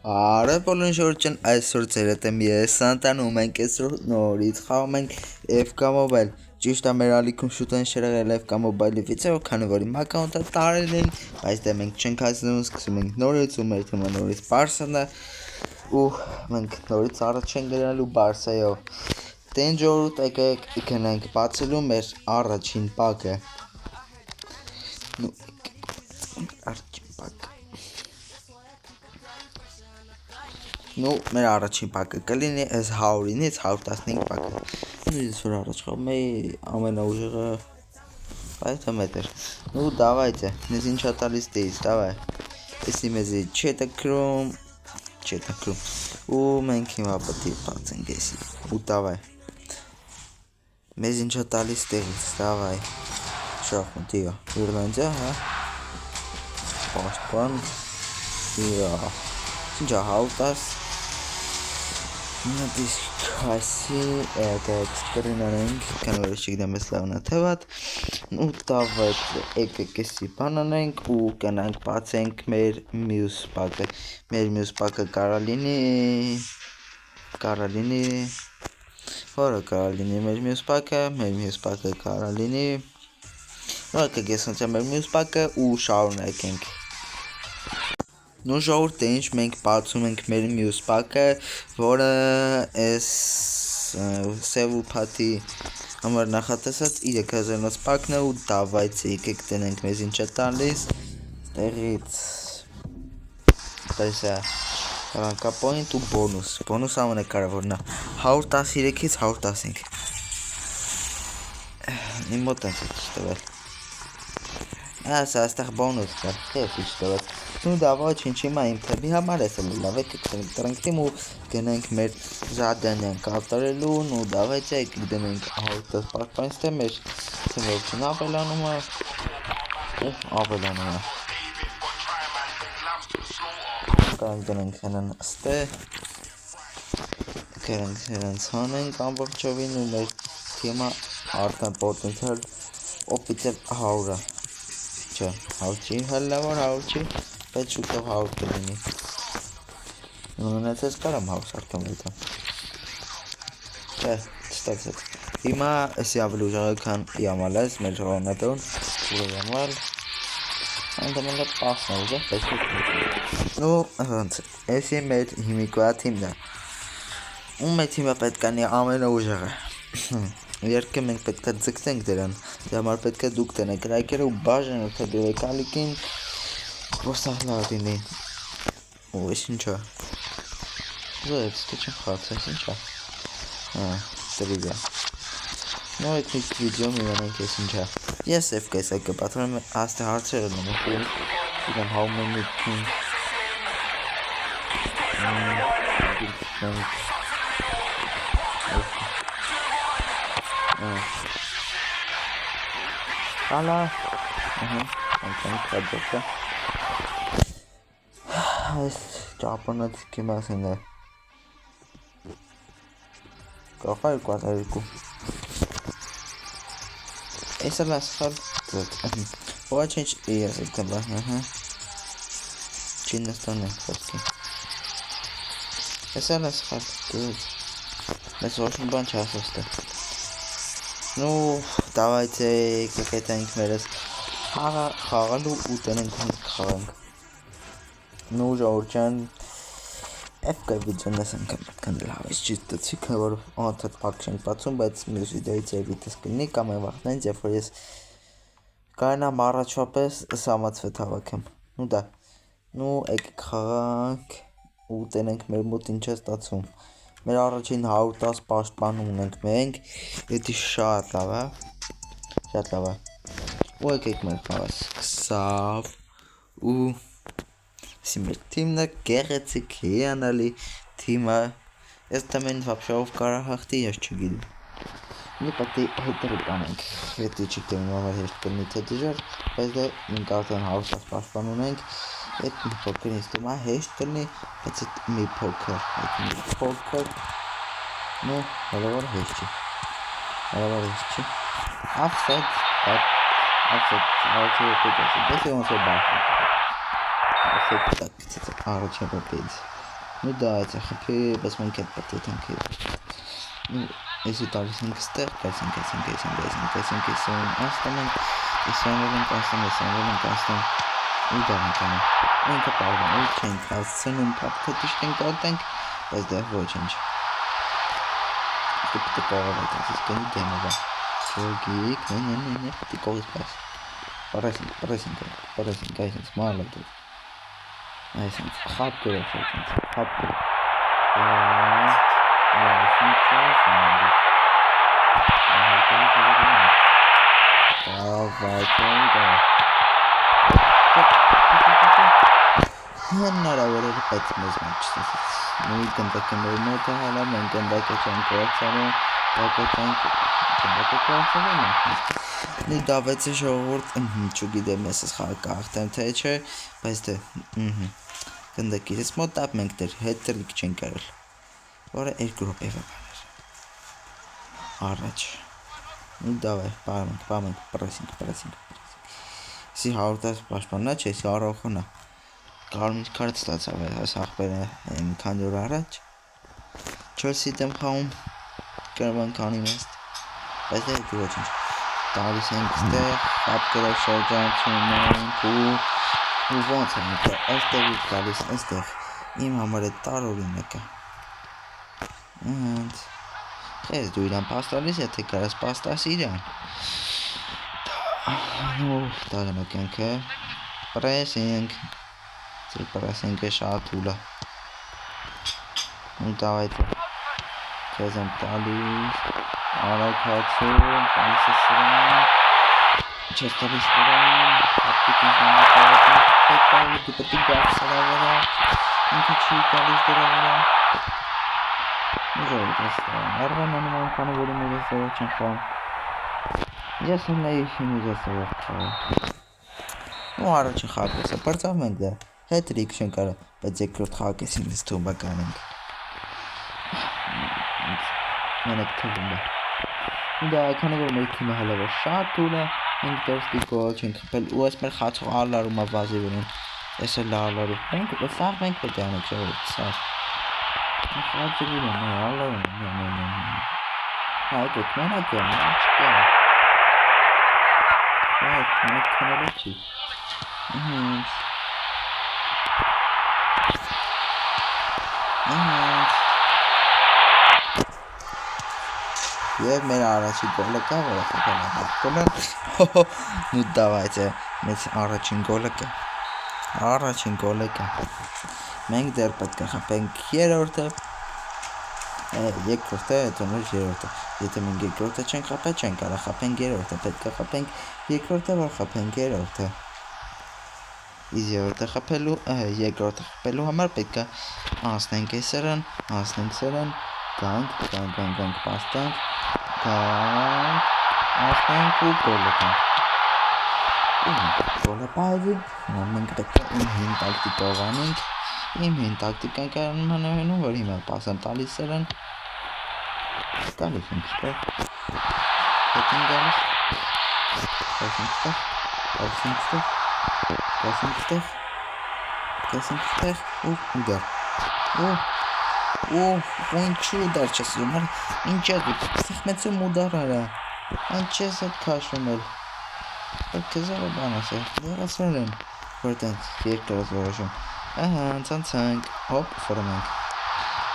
Արա բոլորին շորջան այսօր ձեր հետ եմ ես Սանտանում ենք այսօր նորից խաղում ենք FK Mobile ճիշտ է մեր ալիքում շուտ են շրեղել FK Mobile-ի վիդեո քանի որ իմ ակաունտը տարել են բայց դե մենք չենք հասնում սկսում ենք նորից ու մեր թիմը նորից Բարսան է ու մենք նորից առաջ ենք գնալու Բարսայով Տենջորուտ եկեք գնանք բացելու մեր առաջին պակը Ну, մեր առաջին պակը կլինի այս 100-ից 115 պակը։ Նույնիսկ որ առաջ խաղում էի ամենաուժեղը 5 մետր։ Ну, давайте, մեզ ինչա տալիս դեից, давай։ Էսի մեզի չետակրում։ Ու մենք հիմա պետք է բացենք էսի։ Ու давай։ Մեզ ինչա տալիս դեից, давай։ Շախում դիա։ Իռլանդիա, հա։ Պաշտպան։ Դիա։ Ինչա 110 Надеюсь, красиво этот скрининг, который всегда мысленно теват. Ну, давайте экекеси пананенг у кананг паценг мер мюс пака Каролини. Хора Каролини мер мюс пака Каролини. Ну, экекеси мер мюс пака у շարունակենք Ну ժողովուրդ ինչ մենք բացում ենք մեր մյուս պակը, որը այս սև ու փաթի համար նախատեսած 3000-ից պակն է ու давайте եկեք տնենք մեզ ինչ է տալիս տեղից տեսա ռանկապոինտ ու բոնուս ամենակարևորն է 113-ից 115 իմ մոտ է տվել այստեղ բոնուս կա քեֆ տվել Ну давай չինչիմա իմ թեպի համար ես լավ է տրնքտիմ ու գնենք մեր զադանյան կատարելու ու давайте գնենք auto պարպանստե մեր թվերն ավելանում է Գնենք հենան ստե գնենք հանենք ամբողջովին ու մեր թիմը արդեն պոտենցիալ օֆիցիալ 100-ը չէ 100 չի հալավար 100 չի Բայց շուտով 100 կլինի Ունեցես կարամ 100 արդեն վետա Չէ, չստացեց Հիմա էսի ավելի ուժաղը քան յամալ ես մեր ժողանատոն Ուրը յամալ Անդամալը պասն է ուժեղ, բայց Ну, ոնց, էսի մեր հիմիկոյա թիմն է Ու մեր թիմը պետք անի ամենը ուժեղը Երկը մենք պետք է ձգտենք դրան Դե համար պետք է դուք տնեք ռայքերը ու բաժանը թե դրեք ալիքին Որ սահլավ լինի Ու ես ինչա Զոյց, թե չեմ խացես ինչա Տրիվիա Նո եկ մի վիդեո միվանենք ես ինչա Ես FK սայկը պատրոնում եմ աստե հարցերը նմում Իգամ հաում եմ միքին Հալա Անքանք կադոքա Այս ճապոնացիքի մասին է Կախա 202 Այս էլ ասխալ Ողա չենչ ես ետքաբա Չինստան է խոսքի Այս էլ ասխալ Մեզ ոչմ բան չասոստը Ну, давайте կկետանք մերս խաղալու ու տնենք խաղանք Ну, ժողովրդյան FK վիդեոն ես անգամ պետքան լավ ես ճիստացի, քան որ անթատ պակ չենք բացում, բայց մյուս վիդեոից երևիտս կլինի կամ են վախնենց, երբ որ ես կարենամ առաջվապես սամացվետ հավաքեմ Ну, դա Ну, եկեք խաղանք ու տնենք մեր մոտ ինչ է ստացում Մեր առաջին 110 պաշտպան ունենք մենք, եդի շատ լավ է, ու եկեք մեր խաղաս սկսավ, ու Սի մեր թիմն է գեղեցիկ հիանալի թիմը, ես թեմեն վապշավով կարա հաղթի, ես չգիլում Մի պատի հետերը կանենք, հետի չգտեմ համար հեշտ կնի թե դժար, բայց դե մենք արդեն 110 պաշտպան ունենք Այդ մի փոքր ինձ թվում է հեշտ կլինի, բայց այդ մի փոքր Ну, հալավար հեշտ չի Offset, առաջի եպետ ասի, դեսի ոնց է բախում Offset, так, առաջի եպետ Ну да, это хапи, посмотри, как потетанки. Ну, если так сингстер, кайсинг, астамент, астам. Ну да, ну это правда, ну change, астам, папкатишкин картинг, без да, вот change. Что такое, это скин демова. Чоги, не, ты колос пас. Парасинг, кайсинг, смайло тут. Айсинг, хапкер, хапкер. Հնարավոր էր բայց մեզ մեջ նույն կնդակների մոտը հալա մենք կնդակեցանք կողացանը դակեցանք դավեցի ժողովուրդ չգիտեմ ես խաղը հաղթեմ թե չէ բայց դե կնդակիրս մոտ ապ մենք դեր հետ տրիկ չենք կարել որը երկու րոպե բաներ առաջ դավայ պարմենք պրեսինգ սի 110 պաշտպաննա չէ սի առողունա Կարմիր քարտ ստացավ այս ախպերը մի քանի օր առաջ Չելսի դեմ խաղում կրվան քանի մեստ բայց դե դու ոչինչ տալիս ենք ստեղ հապկերով շրջանցում ենք ու ոնց ենք այստեղից գալիս այստեղ իմ համար է տար օրինակը Ես դու իրան պաստալիս եթե կարաս պաստաս իրան դաղնոք ենքը պրեսինգ Պրեսինգը շատ ուլը ու դավայթը քեզ եմ տալիս արագացում տալիս է սրան չես տալիս սրան հապտիկին ժամանակավատն պետք է դու պետք է գաս սրա վրա ինքը չի տալիս դրա վրա ուժով ես արվան անման քանի որի մեր ես զորով չեն խաղում ես եմ նայի շինուզ ես զորով խաղում ու առաջին խաղ ես է պրծավ մենք դա Հետրիկ չեն կարա, բայց երկրորդ խաղակես ինձ թոմբական ենք Մենակ թվում է ու դա քանի որ մեր թիմը հալավոր շատ ուր է մենք դորստի գոլ չենք խփել ու այս մեր խացող ալարում է վազի վրին ես էլ ալարում մենք սաղ մենք պետք է անենք ժողովուրդ սաղ խացը վիրում ալարում հայկոք մենակ է չկա այդ մենակ քանալը չի Եվ մեր առաջին գոլը կա, որը խփել է Մարտկոլը ու դավայցե մեծ առաջին գոլը կա Մենք դեռ պետք է խփենք երրորդը երկրորդը, հետո նոր երրորդը Եթե մենք երկրորդը չենք խփել, չենք կարա խփենք երրորդը Պետք է խփենք երկրորդը, որ խփենք երրորդը Իսկ երկրորդը խփելու համար պետք է անցնենք սրան, գանք, պաստանք, անցնենք ու գոլը կանք Գոլը պայզի, մենք պետք է իմ հին տակտիկով անենք Իմ հին տակտիկան կարանում հանավենում, որ հիմա պասան տալիս սրան Գալիս ենք ստեղ Հետ են գալիս Կասենք ստեղ ու դար ինչու դար չես ումար ինչ է դու սեղմեցում ու դար արա այն չես հետ կաշում էլ որ կեզով է բան ասը դերասար են որ տենց երկրած որոշում ահա անցանք հոպ ֆորում ենք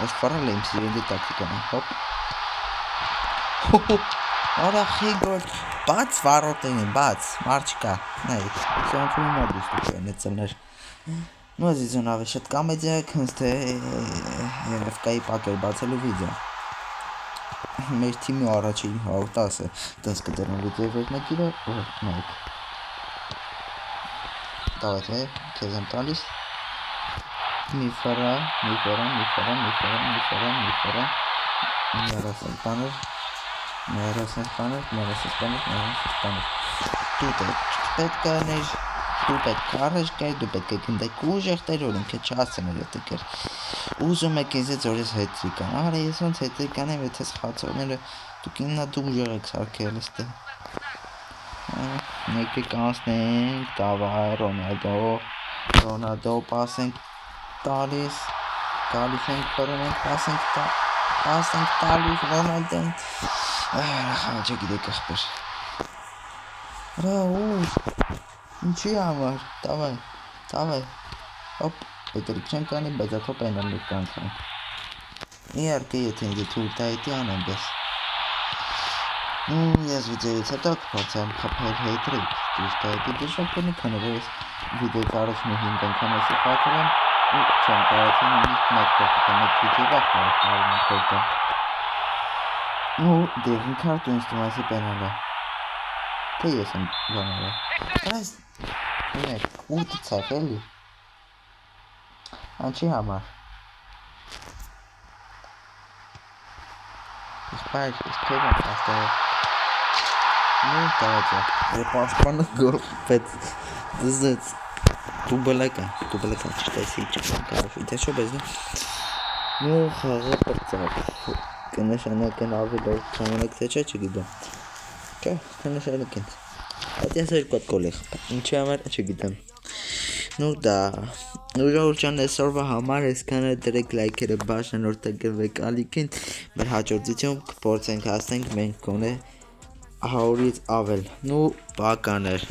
ես ֆարալ եմ սիրելի տակտիկան հոպ արա խիգոտ բաց վարոտին բաց մարդ չկա նայեք սրանցում հիմա դուստուք են էցելներ Ну, здесь у нас еще комедия, FK пакет բացելու վիդեո Մեր թիմի առաջին հաղորդասը դες կդրում վիդեո վերնակիրը նայեք Давайте, քեզ եմ տալիս մի ֆարա Դու պետք է առաջ գայ, դու պետք է գնդեք ուժեղ տերոր ինքը չասցնել եթե կեր Ուզում եք ինձ որ ես հետրիկ ան, արա ես ոնց հետրիկ անեմ, եթե խացողները դուք իննա դու ուժեղ եք սարքել ստե Մեկը կանցնենք, դավայ, Ռոնալդո պաս ենք տալիս, տալիս ենք բռնում ենք, պաս ենք տալիս Ռոնալդոն, չգիտեք ախպեր, ուր, ինչի համար, տավայ, հոպ, էտրիկ չենք անի, բայց աթո պենալի կանցանք, իհարկե եթե ինձ թույլ տա էդի անեմ պես, ես վիդեոից հետո կփորձեմ խփել հեյտրիկ, ճիշտ է էդի դժվար կնի, քանի որ ես վիդեոից առաջ մի 5 անգամ ես խաղացել եմ ու չեմ կարացել նույնիսկ մեկ կողքեմ, մեկ վիդեո վաղ կարում եմ կողքեմ, ու դեղին քարտ ու ինձ թվում է պենալը, թե ես եմ բաները, այս ունեք, ուտը ցավ էլի, անչի համար, Եղբայր, ես քեզ եմ պաստարը, նույն տավացա, ես պաշտպանը գորպեց, դզեց, դուբլական, ճիշտ այսի չկան կարով, իդե շո բեզնի, նու խաղը պրծավ, կնշանակեն ավելոր ժամանակ թե չէ չգիտեմ, չէ, կնշանակեն, այդ ես երկոտ կոլ է խպա, ինչի համար չգիտեմ, նու դա, նու ժողուրջան այսօրվա համար այսքանը դրեք լայքերը բաժանորդագրվեք ալիքին, մեր հաջորդություն կփորձենք հասնենք մենք կոնե 100-ից ավել, նու բական էր